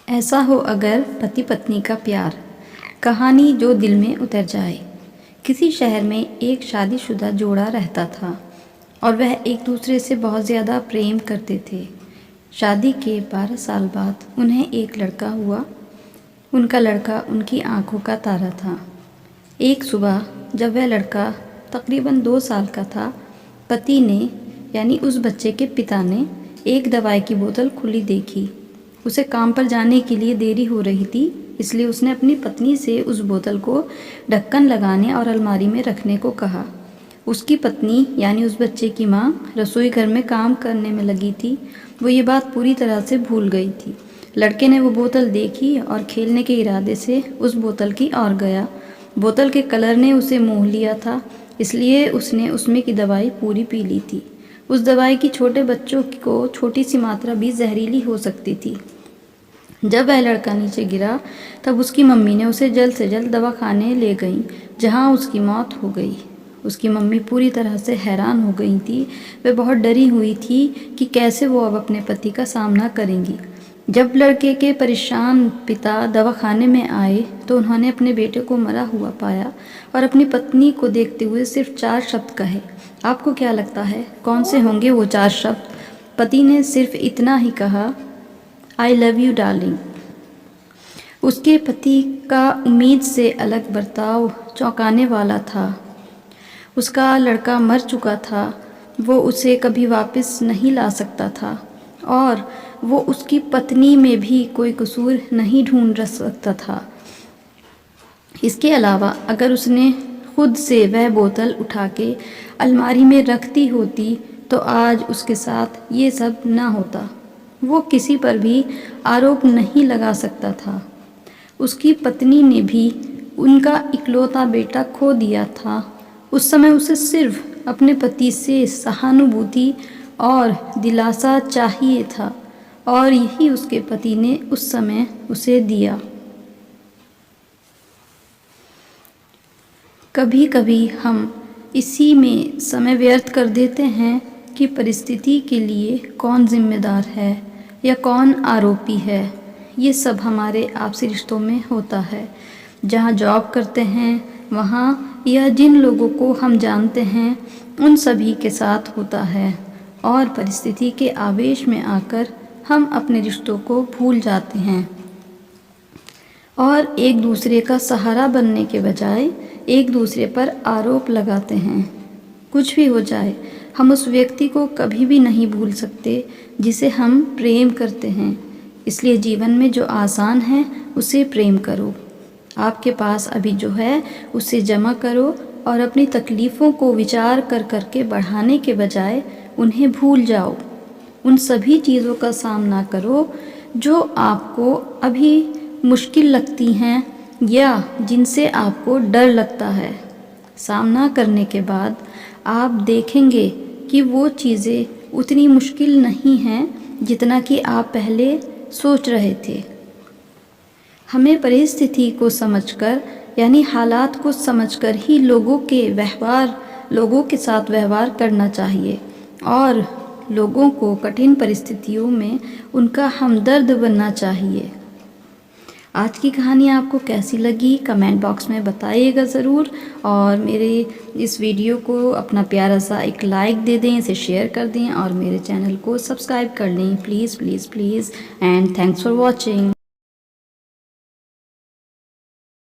ऐसा हो अगर पति पत्नी का प्यार, कहानी जो दिल में उतर जाए। किसी शहर में एक शादीशुदा जोड़ा रहता था और वह एक दूसरे से बहुत ज़्यादा प्रेम करते थे। शादी के 12 साल बाद उन्हें एक लड़का हुआ। उनका लड़का उनकी आंखों का तारा था। एक सुबह जब वह लड़का तकरीबन 2 साल का था, पति ने यानी उस बच्चे के पिता ने एक दवाई की बोतल खुली देखी। उसे काम पर जाने के लिए देरी हो रही थी, इसलिए उसने अपनी पत्नी से उस बोतल को ढक्कन लगाने और अलमारी में रखने को कहा। उसकी पत्नी यानी उस बच्चे की माँ रसोई घर में काम करने में लगी थी। वो ये बात पूरी तरह से भूल गई थी। लड़के ने वो बोतल देखी और खेलने के इरादे से उस बोतल की ओर गया। बोतल के कलर ने उसे मोह लिया था, इसलिए उसने उसमें की दवाई पूरी पी ली थी। उस दवाई की छोटे बच्चों को छोटी सी मात्रा भी जहरीली हो सकती थी। जब वह लड़का नीचे गिरा तब उसकी मम्मी ने उसे जल्द से जल्द दवाखाने ले गईं, जहां उसकी मौत हो गई। उसकी मम्मी पूरी तरह से हैरान हो गई थी। वह बहुत डरी हुई थी कि कैसे वो अब अपने पति का सामना करेंगी। जब लड़के के परेशान पिता दवाखाने में आए तो उन्होंने अपने बेटे को मरा हुआ पाया और अपनी पत्नी को देखते हुए सिर्फ 4 शब्द कहे। आपको क्या लगता है कौन से होंगे वो 4 शब्द? पति ने सिर्फ इतना ही कहा, आई लव यू डार्लिंग। उसके पति का उम्मीद से अलग बर्ताव चौंकाने वाला था। उसका लड़का मर चुका था, वो उसे कभी वापस नहीं ला सकता था और वो उसकी पत्नी में भी कोई कसूर नहीं ढूंढ सकता था। इसके अलावा अगर उसने खुद से वह बोतल उठा के अलमारी में रखती होती तो आज उसके साथ ये सब ना होता। वो किसी पर भी आरोप नहीं लगा सकता था। उसकी पत्नी ने भी उनका इकलौता बेटा खो दिया था। उस समय उसे सिर्फ अपने पति से सहानुभूति और दिलासा चाहिए था और यही उसके पति ने उस समय उसे दिया। कभी कभी हम इसी में समय व्यर्थ कर देते हैं कि परिस्थिति के लिए कौन जिम्मेदार है या कौन आरोपी है। ये सब हमारे आपसी रिश्तों में होता है। जहाँ जॉब करते हैं वहाँ या जिन लोगों को हम जानते हैं उन सभी के साथ होता है और परिस्थिति के आवेश में आकर हम अपने रिश्तों को भूल जाते हैं और एक दूसरे का सहारा बनने के बजाय एक दूसरे पर आरोप लगाते हैं। कुछ भी हो जाए, हम उस व्यक्ति को कभी भी नहीं भूल सकते जिसे हम प्रेम करते हैं। इसलिए जीवन में जो आसान है उसे प्रेम करो। आपके पास अभी जो है उसे जमा करो और अपनी तकलीफ़ों को विचार कर करके बढ़ाने के बजाय उन्हें भूल जाओ। उन सभी चीज़ों का सामना करो जो आपको अभी मुश्किल लगती हैं या जिनसे आपको डर लगता है। सामना करने के बाद आप देखेंगे कि वो चीज़ें उतनी मुश्किल नहीं हैं जितना कि आप पहले सोच रहे थे। हमें परिस्थिति को समझकर यानी हालात को समझकर ही लोगों के साथ व्यवहार करना चाहिए और लोगों को कठिन परिस्थितियों में उनका हमदर्द बनना चाहिए। आज की कहानी आपको कैसी लगी कमेंट बॉक्स में बताइएगा ज़रूर और मेरे इस वीडियो को अपना प्यारा सा एक लाइक दे दें, इसे शेयर कर दें और मेरे चैनल को सब्सक्राइब कर लें please please please and thanks for watching.